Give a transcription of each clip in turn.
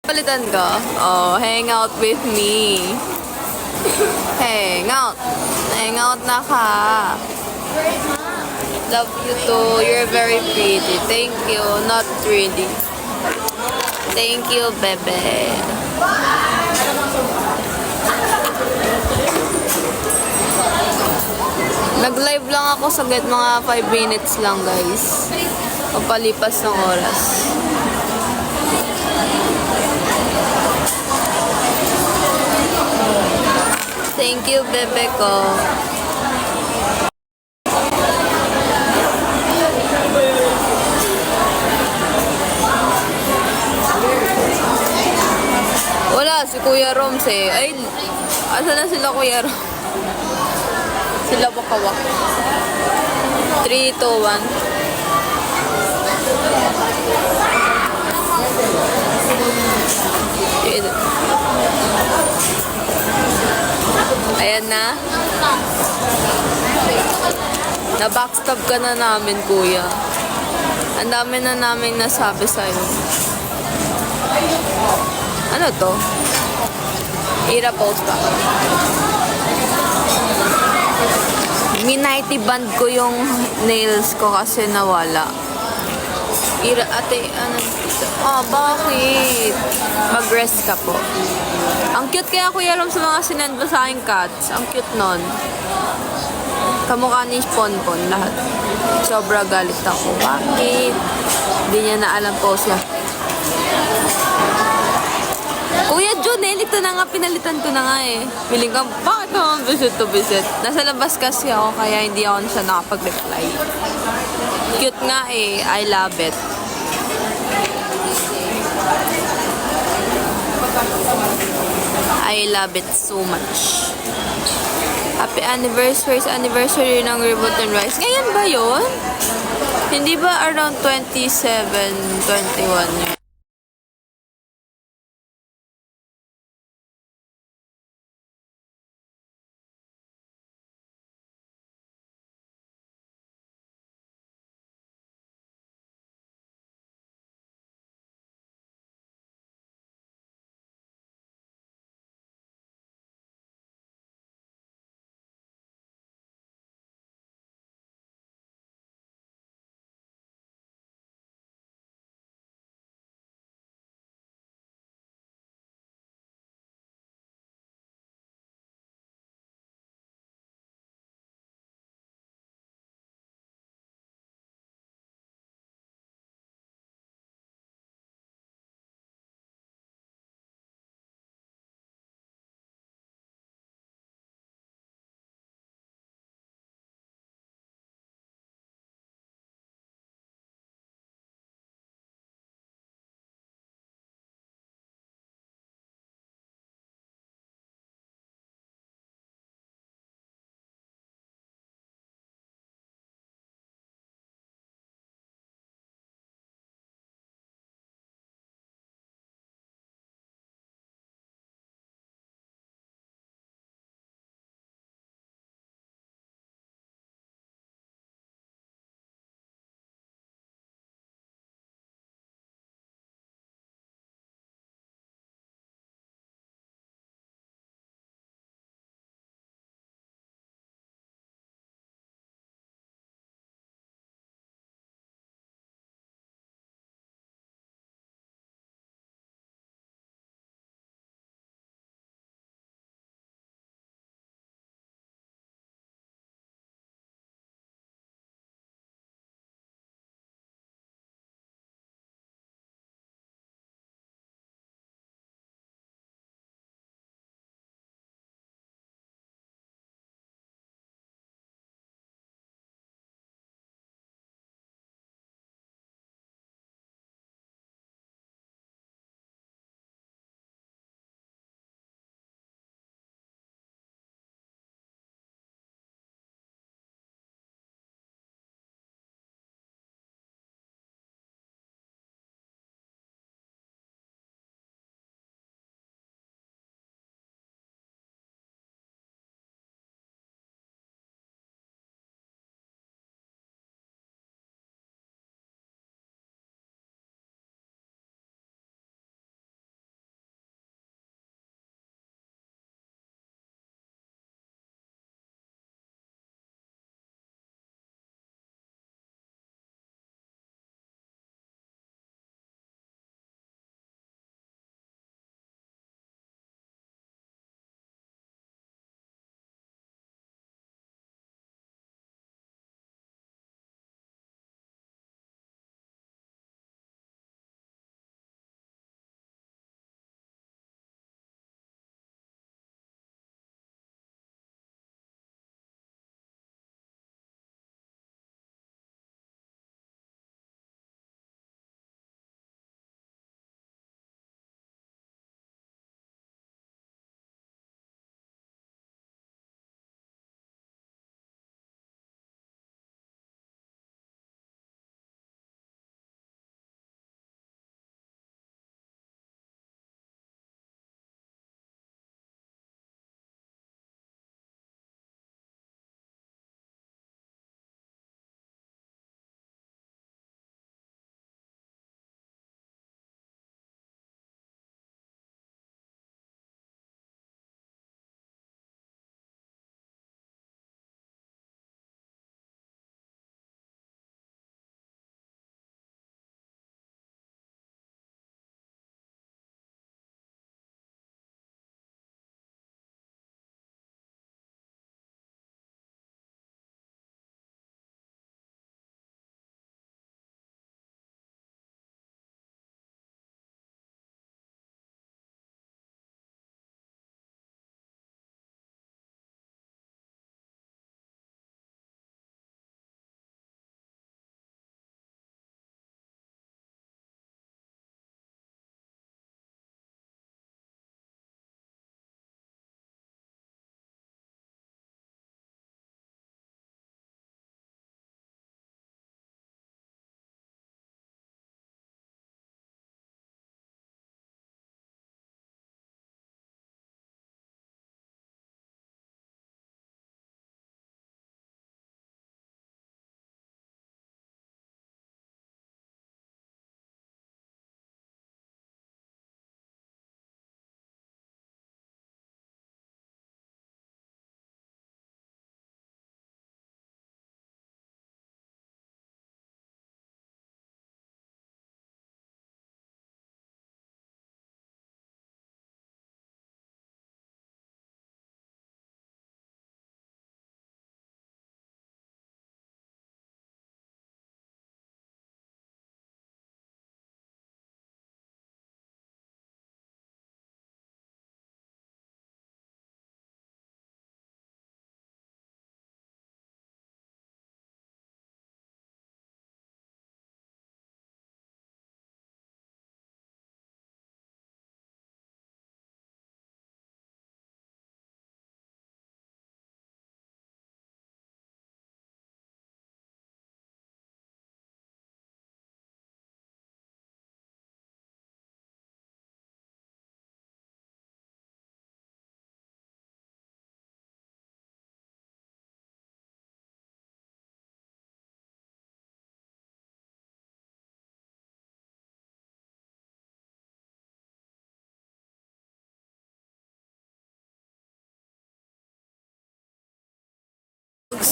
Palitan ko. Oh, hang out with me. Hang out. Hang out na ka. Love you too. You're very pretty. Thank you. Not really. Thank you, bebe. Nag-live lang ako saglit, mga 5 minutes lang, guys. Papalipas ng oras. Thank you, bebe ko. Wala, si Kuya Roms eh. Ay, asa na sila Kuya Roms? Sila bakawak. 3, 2, 1. Ayan na. Na-backstab ka na namin, Kuya. Ang dami na namin nasabi sa'yo. Ano to? Ira post pa. Minity band ko yung nails ko kasi nawala. Ira, ate, ano dito? Oh, bakit? Mag-rest ka po. Ang cute kaya Kuya Rom sa mga sinend mo sa aking cats. Ang cute nun. Kamukha ni Ponpon lahat. Sobra galit ako. Bakit? Hindi niya na alam po siya. Kuya Jun, ito na nga, pinalitan ko na nga eh. Piling ka, bakit naman visit to visit? Nasa labas kasi ako, kaya hindi ako na siya nakapag-reply. Cute nga eh, I love it. I love it so much. Happy anniversary sa anniversary ng Reboot and Rise. Ngayon ba yun? Hindi ba around 27, 21 yun?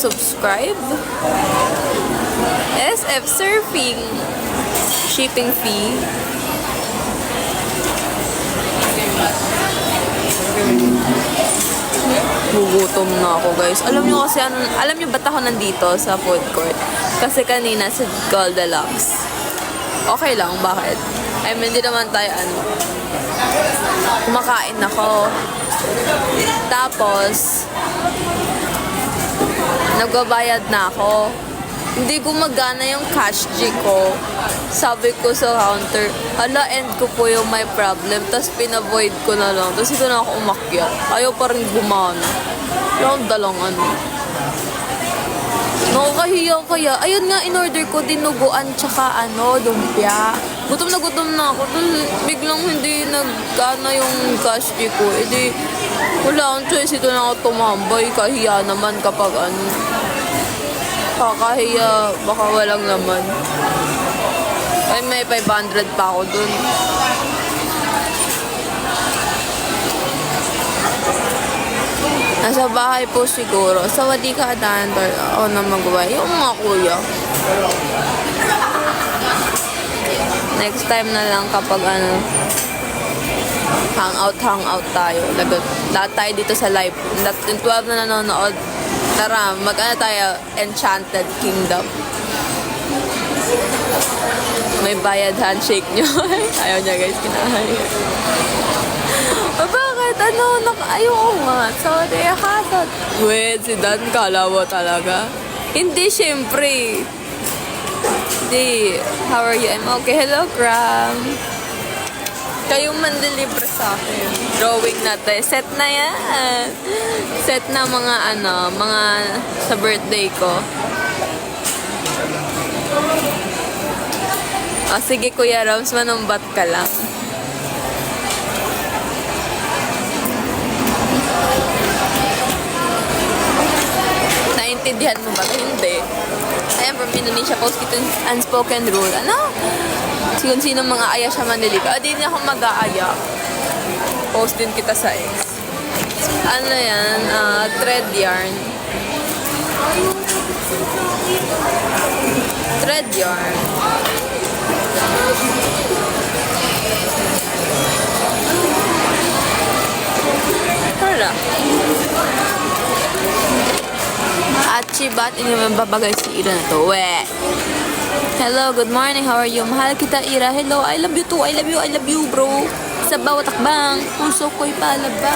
subscribe. SF Surfing. Shipping fee. Gugutom na ako, guys. Alam nyo kasi, alam nyo ba't ako nandito sa food court? Kasi kanina sa Goldilocks. Okay lang, bakit? I mean, hindi naman tayo, kumakain ako. Tapos, nagbabayad na ako. Hindi gumagana yung cash G ko. Sabi ko sa counter, hala, end ko po yung may problem. Tapos pinavoid ko na lang. Tapos ito na ako umakyat. Ayaw pa rin gumana. Yung dalang nakakahiya kaya. Ayun nga, in-order ko dinuguan tsaka lumpia. Gutom na ako. Tapos biglang hindi nagkana yung cash G ko. E di, wala akong choice. Ito na ako tumambay. Kahiya naman kapag kakahiya, baka walang laman. Ay, may 500 pa ako dun. Nasa bahay po siguro. Sawadi ka daan. Ako na magawa. Yung mga kuya. Next time na lang kapag hangout tayo. Lahat tayo dito sa live. Yung 12 na nanonood. Tara, tayo, Enchanted Kingdom. May bayad handshake nyo. Ayaw niya, guys, kinahaya. Bakit? Ayoko nga. Sorry, hasot. Wait, si Dan, kalawa talaga. Hindi, syempre. Hindi. How are you? I'm okay. Hello, Cram. Kayong mandelibre sa akin. Drawing natin. Set na yan. Set na mga sa birthday ko. Sige, Kuya Rams, manumbat ka lang. Naintindihan mo ba? Hindi. I am from Indonesia. Post kita unspoken rule. Sino mga aya siya manliligaw. Di na ako mag-aaya. Post din kita sa ex. Yan? Thread yarn. Thread yarn. Hala. Ba't hindi naman babagay si Ira na to? We. Hello, good morning. How are you? Mahal kita, Ira. Hello, I love you too. I love you, bro. Sa bawat takbang, puso ko'y palaba.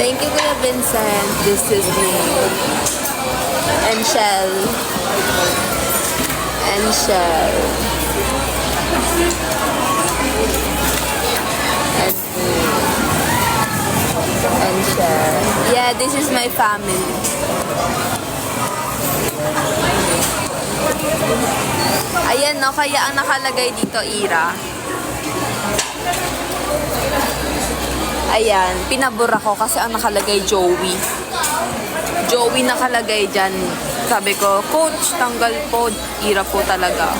Thank you, Kuya Vincent. This is me. And Shell. And Shell. And me. And Shell. Yeah, this is my family. Ayan, no? Kaya ang nakalagay dito, Ira. Ayan, pinabura ko kasi ang nakalagay Joey. Joey nakalagay dyan. Sabi ko, Coach, tanggal po. Ira po talaga.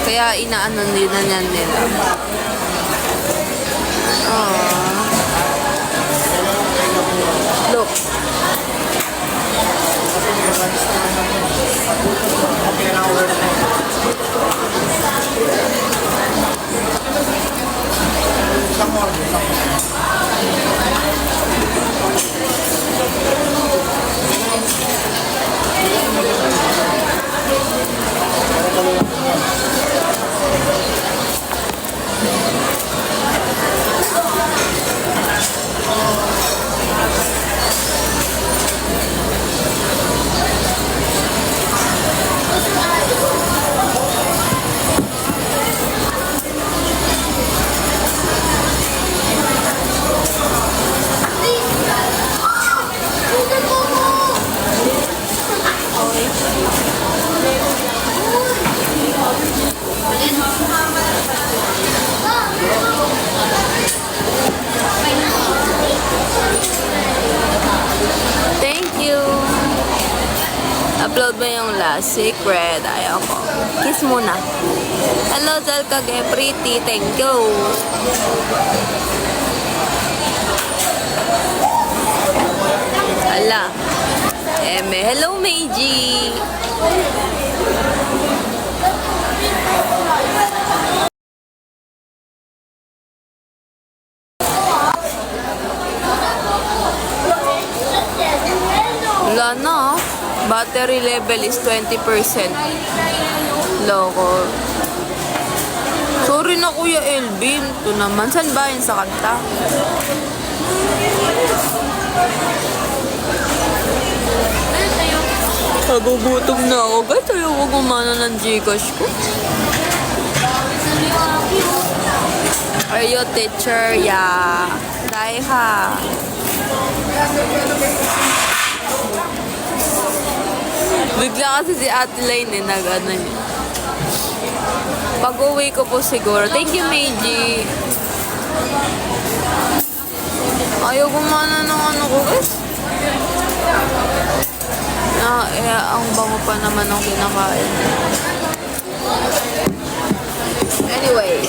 Kaya inaano nila nila. Look. Thank you. Upload mo yung last secret. Ayaw ko. Kiss muna. Hello, Zalkage. Pretty. Thank you. Hala. Hello, Meiji. Wala na. Battery level is 20%. Loko. Sorry na, Kuya Elvin. Ito naman. Saan ba yun sa kanta? Nagugutom na ako. Guys, ayaw ko gumana ng Gcash ko. Are you teacher? Yeah. Dai ha. Bigla kasi si Ate Lane nag-ano yun. Pag-uwi ko po siguro. Thank you, Meiji. Ayaw gumana ng ano ko, guys. Ang bango pa naman ng kinakain. Anyway.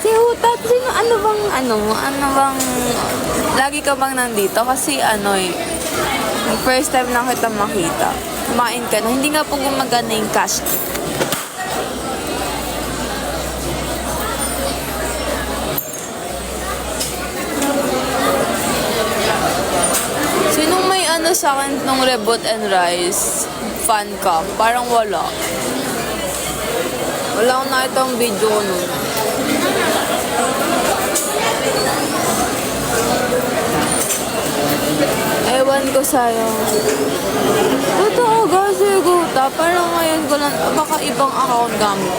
Si Hutat, ano bang, lagi ka bang nandito? Kasi first time lang kita makita. Kumain ka na, hindi nga po gumagana yung cash. Sinong may sa akin nung Rebot and Rice fan cam? Parang wala. Wala akong nakita ang video nun. Ewan ko sa'yo. Totoo kasi guta. Parang ngayon ko lang, baka ibang account gamit.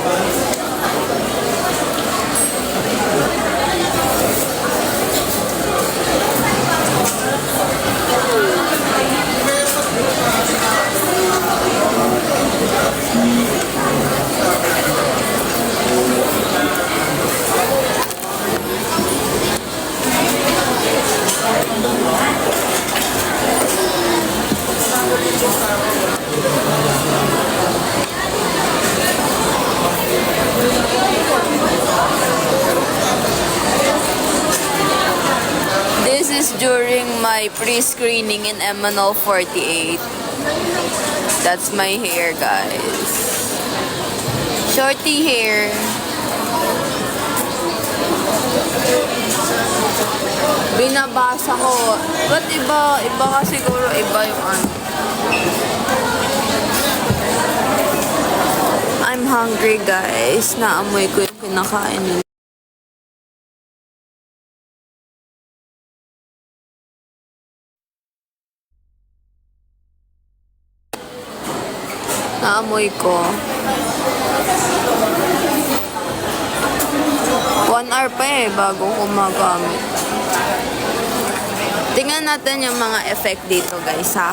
This is during my pre-screening in MNO 48. That's my hair, guys. Shorty hair. Binabasa ko. Ba't iba? Iba ka siguro. Iba yung I'm hungry, guys. Naamoy ko yung kinakain nila. Naamoy ko. 1 hour pa bago ko magamit. Tingnan natin yung mga effect dito, guys, ha?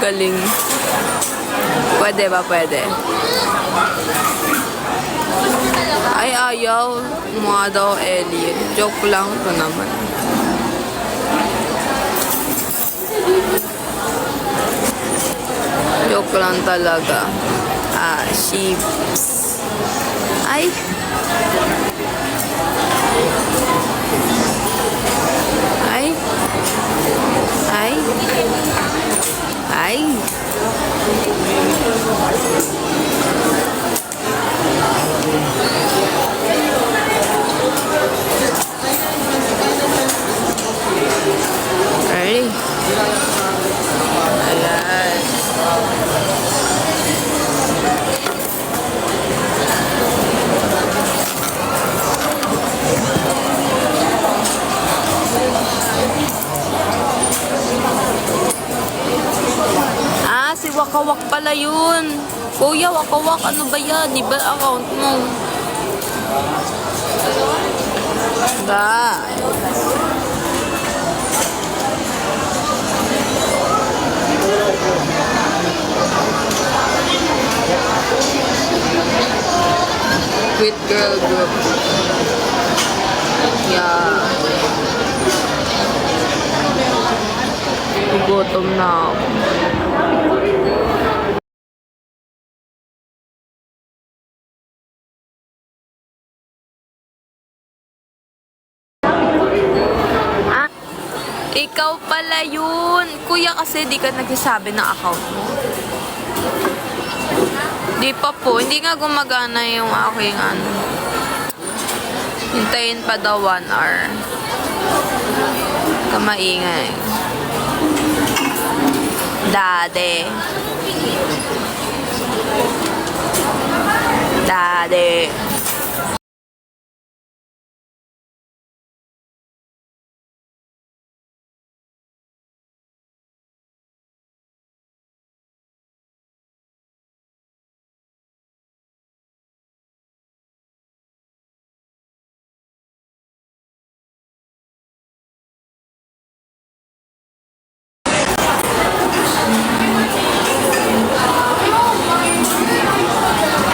Galing. Pwede ba? Pwede. Ay, ayaw. Mukha daw alien. Joke lang ito naman. Joke lang talaga. Sheeps. Ay. Ay. Ay. Ay. Ay. Ayan. Si Wakawak pala yun. Kuya, Wakawak, ano ba yan? Di ba account mo? Ba? Quit girl group. Yeah. Gugutom na ako. Ikaw pala yun. Kuya, kasi di ka nagsasabi ng account mo. Di pa po. Hindi nga gumagana yung aking ano. Hintayin pa daw 1 hour. Kamaingay. Dade. Dade.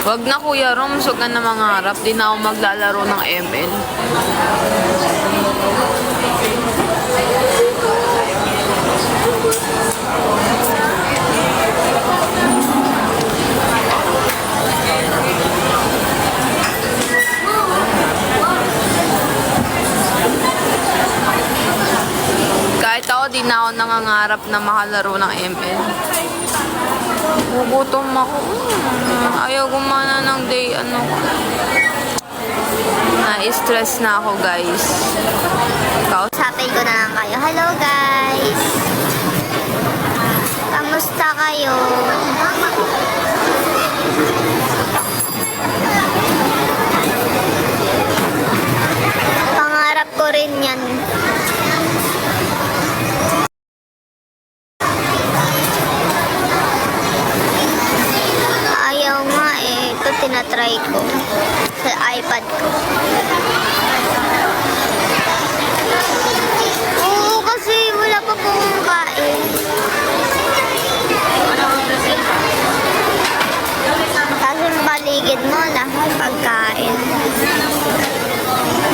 Wag na Kuya Rom, huwag ka na mangarap. Di na ako maglalaro ng ML. Kahit ako, di na ako nangangarap na makalaro ng ML. Gugutom ako. Ayaw gumana ng day, na-stress na ako, guys. Sapay ko na lang kayo. Hello, guys! Kamusta kayo? Pangarap ko rin yan. Tinatry ko sa iPad ko. Oo, kasi wala pa pong kain. Kasi paligid mo lahat pagkain.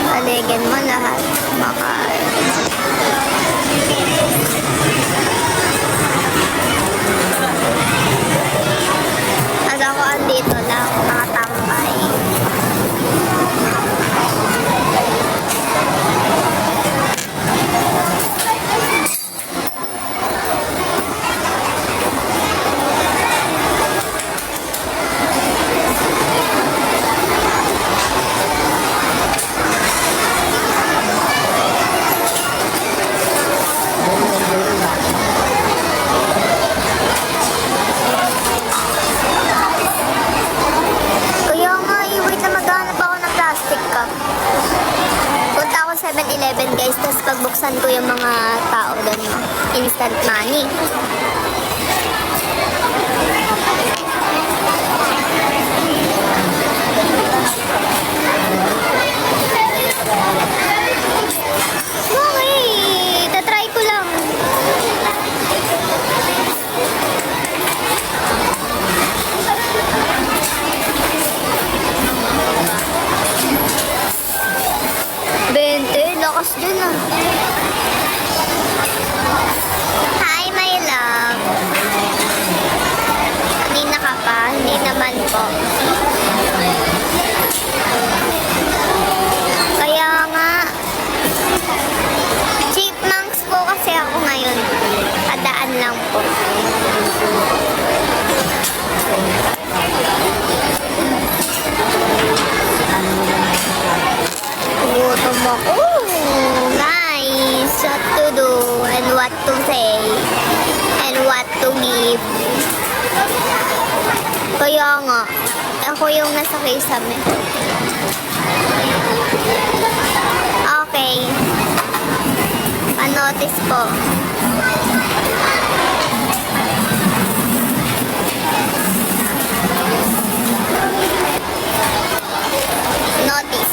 Paligid mo lahat makain. As ako andito lang, nakatambay. Punta ako 7-Eleven, guys, tapos pagbuksan ko yung mga tao doon, instant money. Okay, tatry ko lang. Kaya nga, ako yung nasa kisame. Okay. Panotice po. Notice.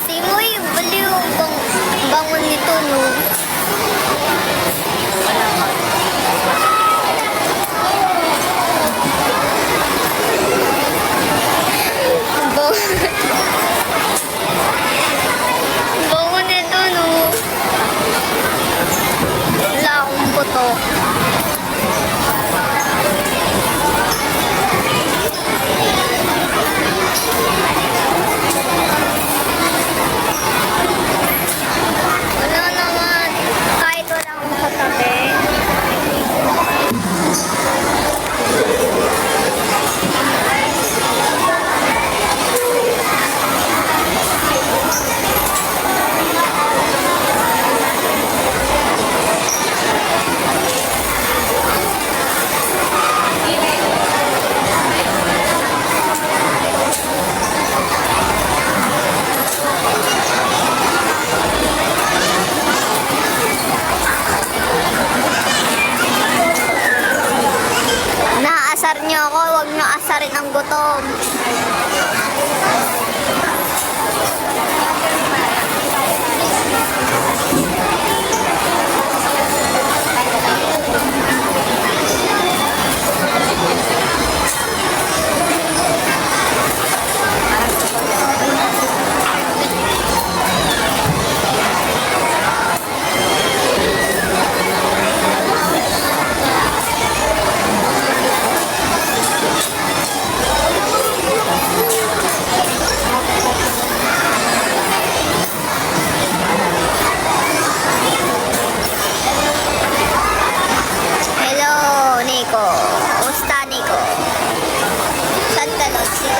Simoy, baliw bang bangon nito, no? Bangon nito, no? Wala akong putok. Wala naman. Kahit wala akong katabi. Naaasar niyo ako, huwag niyo asarin ang gutom. Hello, Nico. Kumusta, Nico? Saan ka, Lotsi?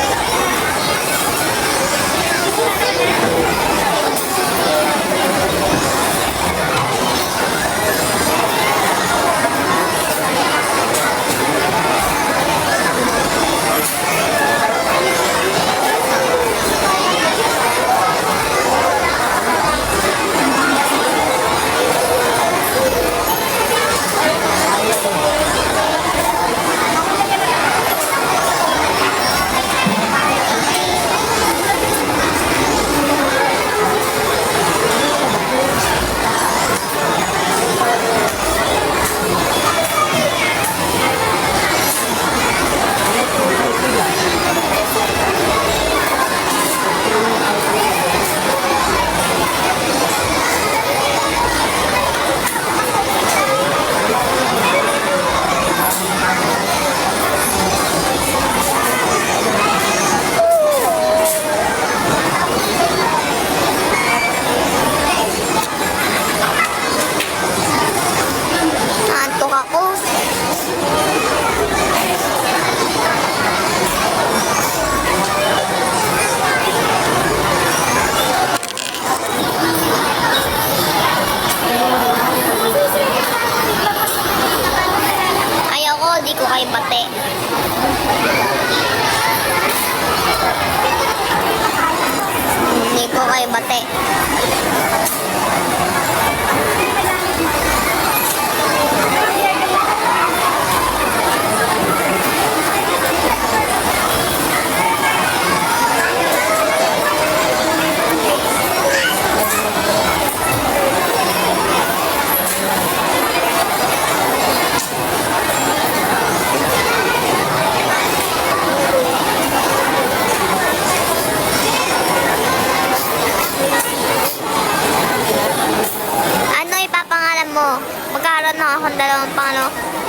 Naantok ako. Ayoko, di ko kayo pati. Di ko kayo pati.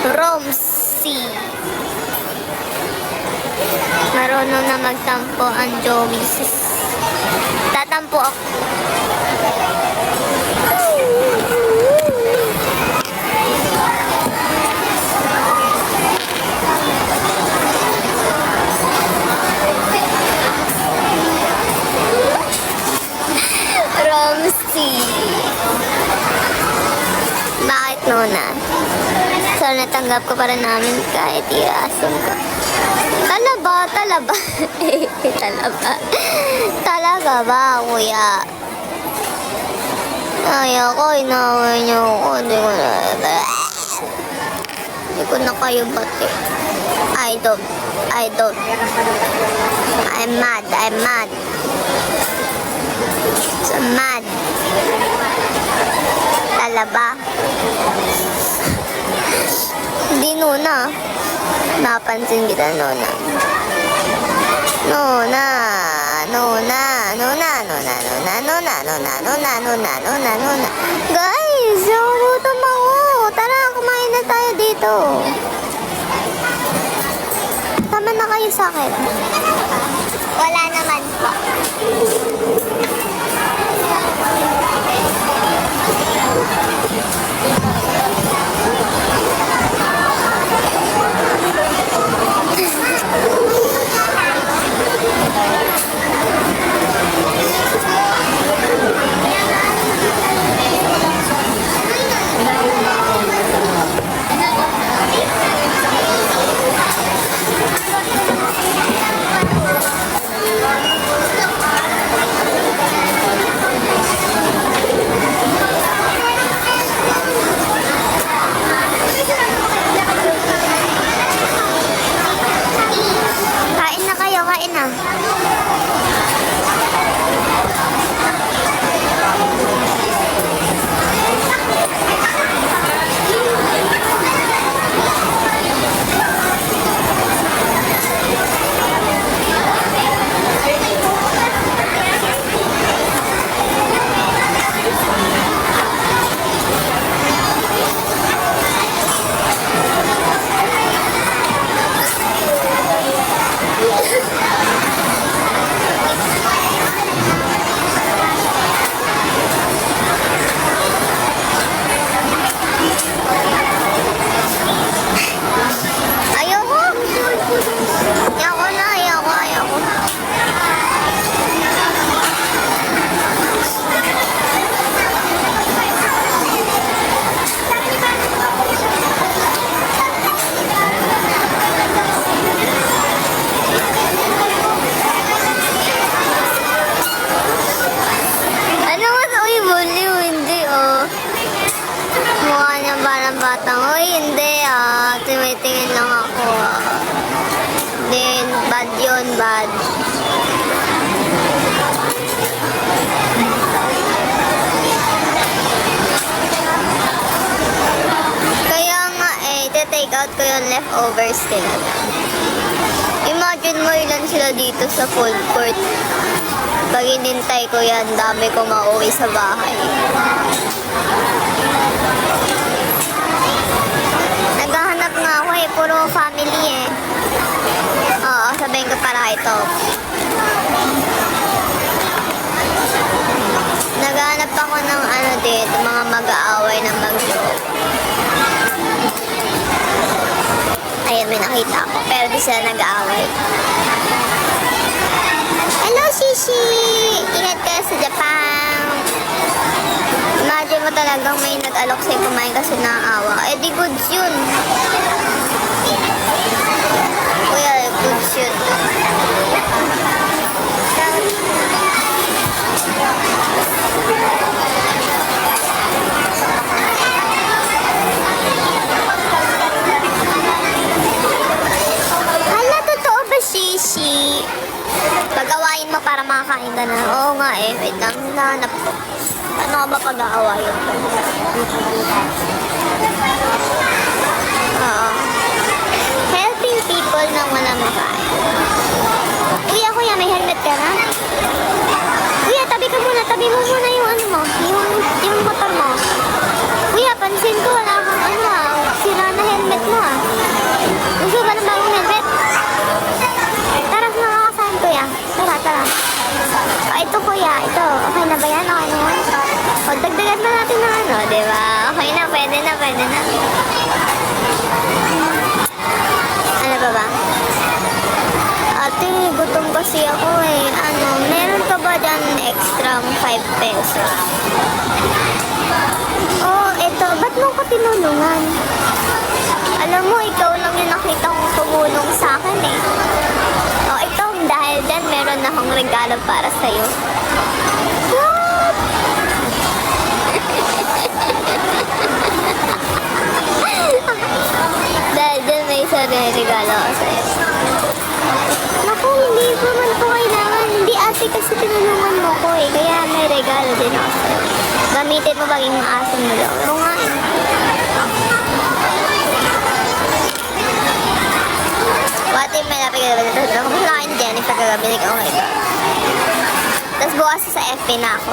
Romsey. Marunong na magtampo ang Joey. Tatampo ako. Romsey. Bakit Nona? So natanggap ko para namin kahit irasin ko. Talaba. Talaga ba, kuya? Ayoko, inaway niyo ako. Hindi ko na kayo bati. I don't. I'm mad. So mad. Talaba. Hindi Nona. Napansin kita Nona. Guys, gutom ako. Tara, kumain na tayo dito. Tama na kayo sa akin. Wala naman po. Kain na. Batang, oy, hindi tumitingin lang ako. Then, bad yun, bad. Kaya nga take out ko yung leftovers nila. Imagine mo ilan sila dito sa food court. Pag inintay ko yan, dami ko mauwi sa bahay. Naghahanap nga ako puro family Oo, sabihin ko para ito. Naghahanap ako ng dito, mga mag-aaway na mag-joke. Ayan, may nakita ako, pero di sila nag-aaway. Hello, Shishi! Ingat ka sa Japan! Imagine mo talagang may nag-alok sa'yo kumain kasi nakaawa. Di goods yun. Kuya, goods yun. Hala, totoo ba, Shishi? Pag-awayin mo para makakain ka na. Oo nga wait lang, hinahanap ko. Ano ka ba pag-aawayin ko? Helping people na wala makain. Kuya, may helmet ka na? Kuya, tabi ka muna. Tabi mo muna yung yung motor mo. Kuya, pansin ko, wala kang sira na helmet mo diba? Okay na, pwede na, pwede na. Ano pa ba? Ate, gutom kasi ako eh. Ano, meron ka ba dyan extra 5 pesos? Oh, eto, ba't mo ko tinulungan? Alam mo, ikaw lang yung nakita kong tumulong sa akin eh. Oh, ito, dahil dyan, meron na akong regalo para sa'yo. What? Dahil dyan, may isa rin regalo ako sa'yo. Naku, hindi ko man po kailangan. Hindi ate kasi tinulungan mo ko eh. Kaya may regalo din ako sa'yo. Gamitin mo baging maasim mo lang. Oo nga eh. Wati, may lapit ka naman ito. Kung saan akin Jennifer kagabi, ko ito. Tapos bukas sa FB na ako.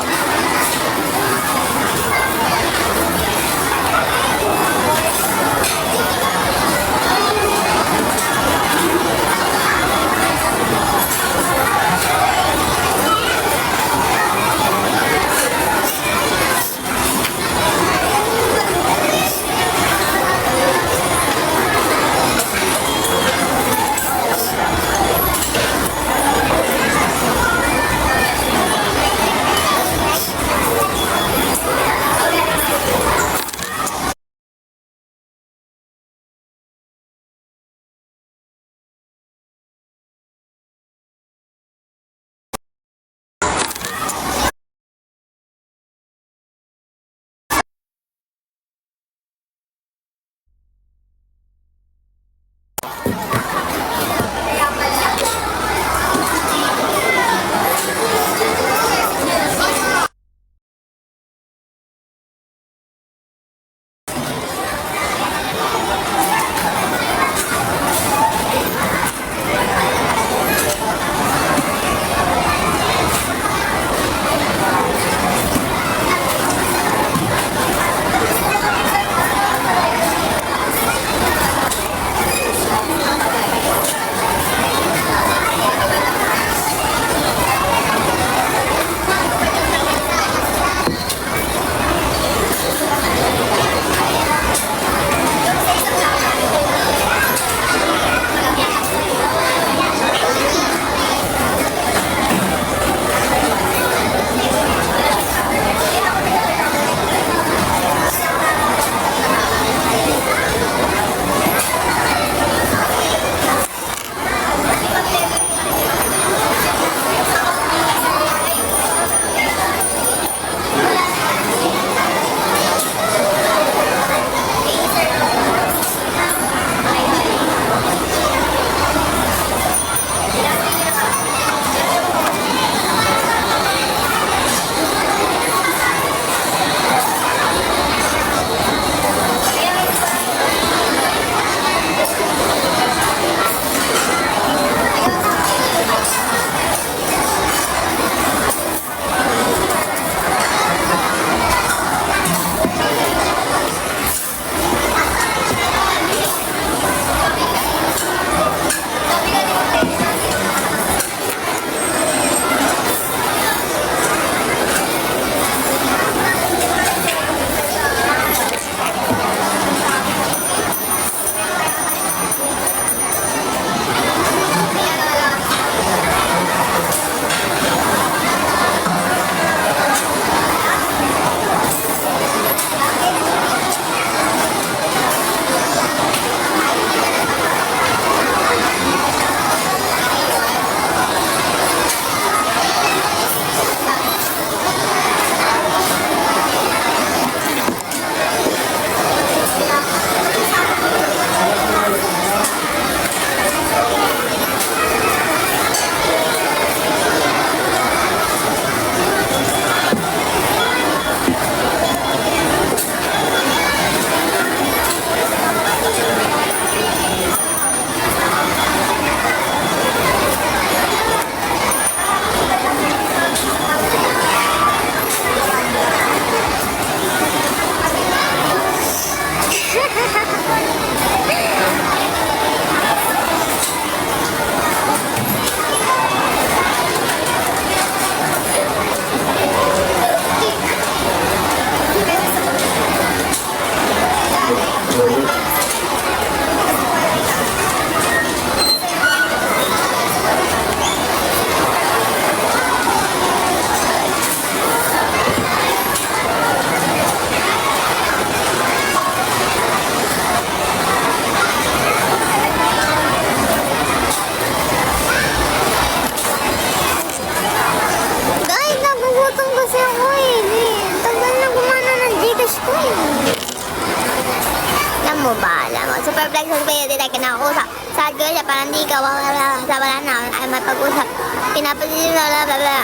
social media, di tayo kinakausap. Sabi ko siya, parang di ka, wala na, ay mapag-usap. Pinapasin na, bla.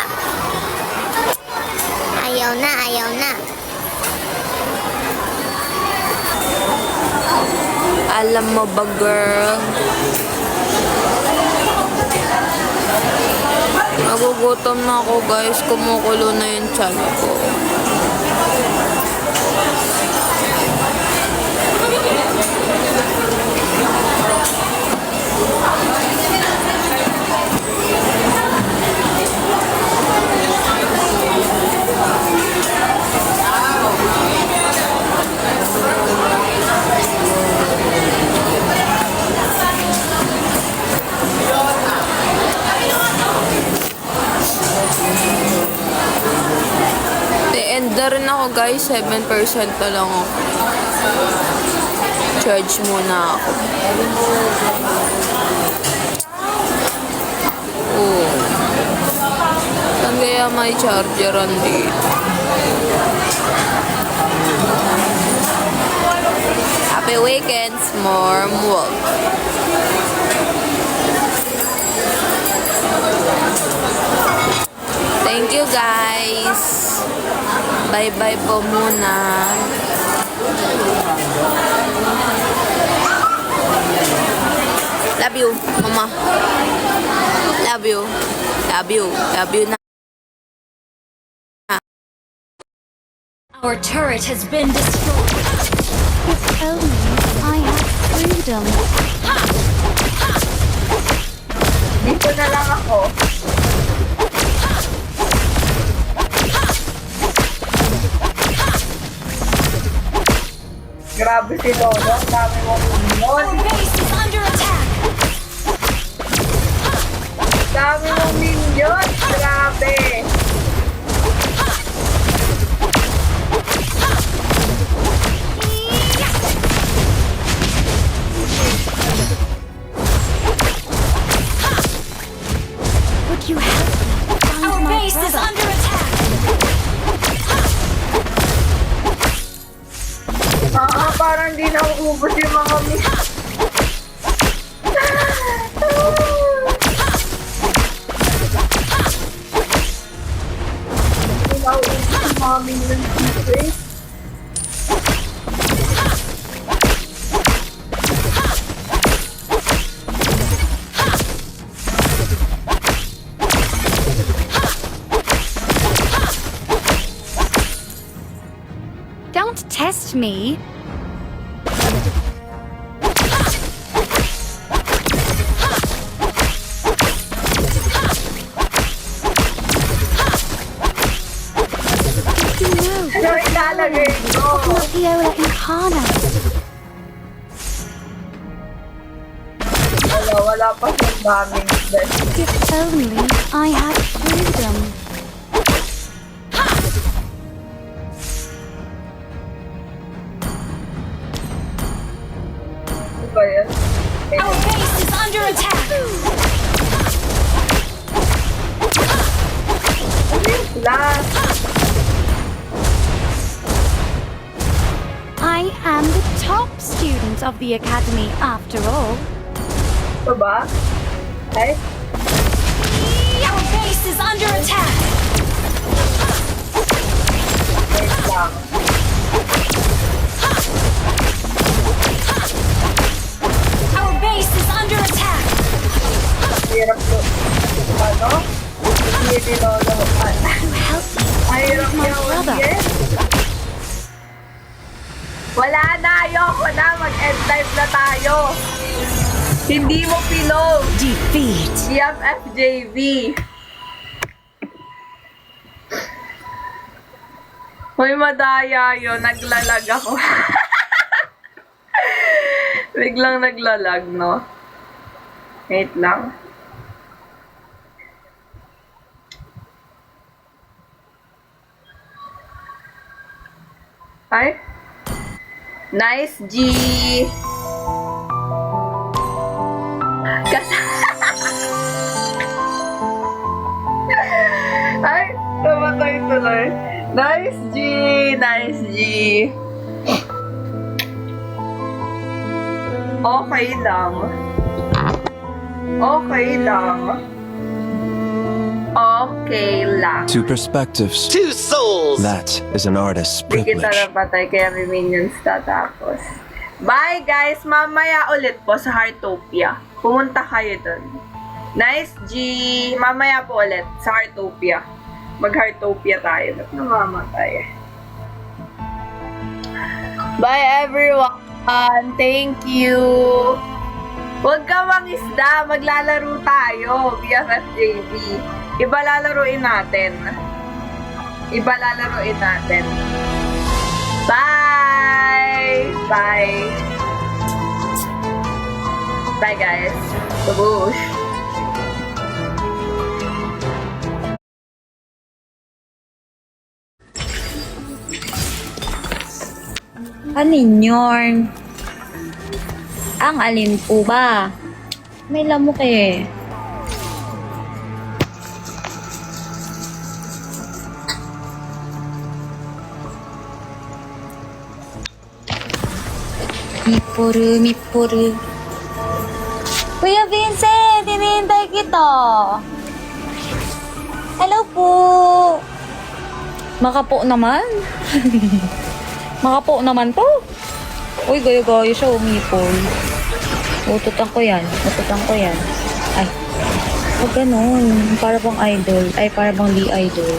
Ayaw na. Alam mo ba, girl? Nagugutom na ako, guys. Kumukulo na yung tiyan ko. And na rin ako, guys. 7% na lang ako. Charge muna ako. Oh. Saan kaya may chargeran dito? Happy weekends, more wolf. Thank you, guys. Bye-bye po muna. Love you, mama. Love you. Love you. Love you na. Our turret has been destroyed. If only I had freedom. Dito na lang ako. Grabe si Lolo, ang dami mong Our minion. base is under attack. Dami mong minion, grabe. Would you help me find Our my base is brother? under attack. Parang di na uubos yung mga minion. Di na uubos yung mga minion dito eh. Don't test me. Did you know Ano ilalagay ko? Lapiola incarna? Wala pa siyang daming best. If only I had freedom. Ano ba yan? Our base is under attack. Last. I am the top student of the academy after all. Ito ba? Ay? Our base is under attack. Wait lang. Our base is under attack. Hirap to. Ano? Hindi nilolokan. Help me Ay, hirap find my niya brother. ulit. Wala na, ayoko na. Mag-end life na tayo. Hindi mo pilog. Defeat. DFFJV. Hoy, madaya yun. Naglalag ako. Biglang naglalag, no? Wait lang. Ay? Nice, G! Ay, namatay tuloy. Nice, G! Nice, G! Okay. Okay lang. Okay lang. Okay lang. Two perspectives. Two souls! That is an artist's Di kita privilege. napatay kaya may minions tatapos. Bye guys! Mamaya ulit po sa Heartopia. Pumunta kayo dun. Nice G! Mamaya po ulit sa Heartopia. Mag-Heartopia tayo. Ba't namamatay? Bye everyone! Thank you! Huwag ka mangisda! Maglalaro tayo! BFFJB. Iba lalaruin natin. Iba lalaruin natin. Bye! Bye! Bye guys! Babush! Paninyorn. Ang alin po ba? May lamok eh. Mipuru, mipuru. Kuya Vincent, hinihintay kita. Hello po. Makapo naman. Makapo naman to. Uy, gaya-gaya siya, umipon. Ututan ko yan. Ututan ko yan. Ay. Huwag ganun. Para bang idol. Ay, para bang Lee idol.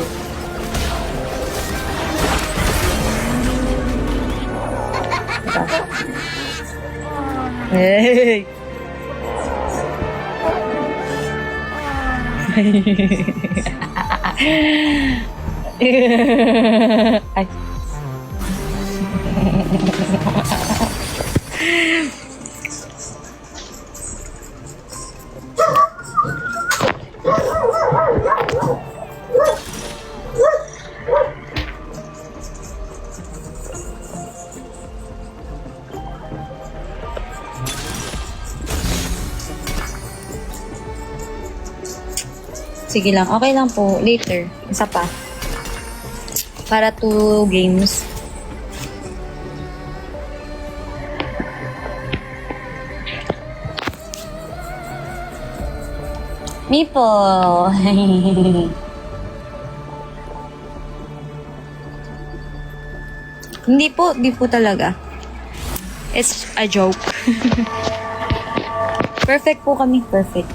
Ito. Hey! Ay. Sige lang, okay lang po. Later, isa pa. Para 2 games. Meeple! Hindi po talaga. It's a joke. Perfect po kami, perfect.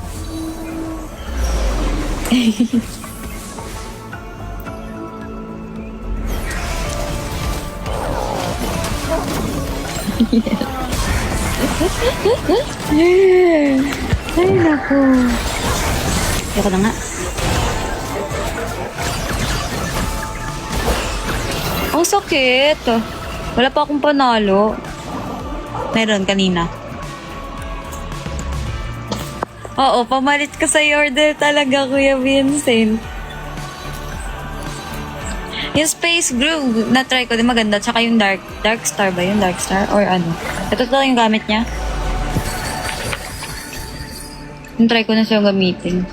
Ay, naku. Ayoko na nga. Ang sakit. Wala pa akong panalo. Meron kanina. Oo, pamalit ka sa order talaga, Kuya Vincent. Yung Space Groove, na-try ko din maganda. Tsaka yung Dark Star ba yun? Dark Star? Or ano? Ito yung gamit niya. Yung try ko na siya gamitin.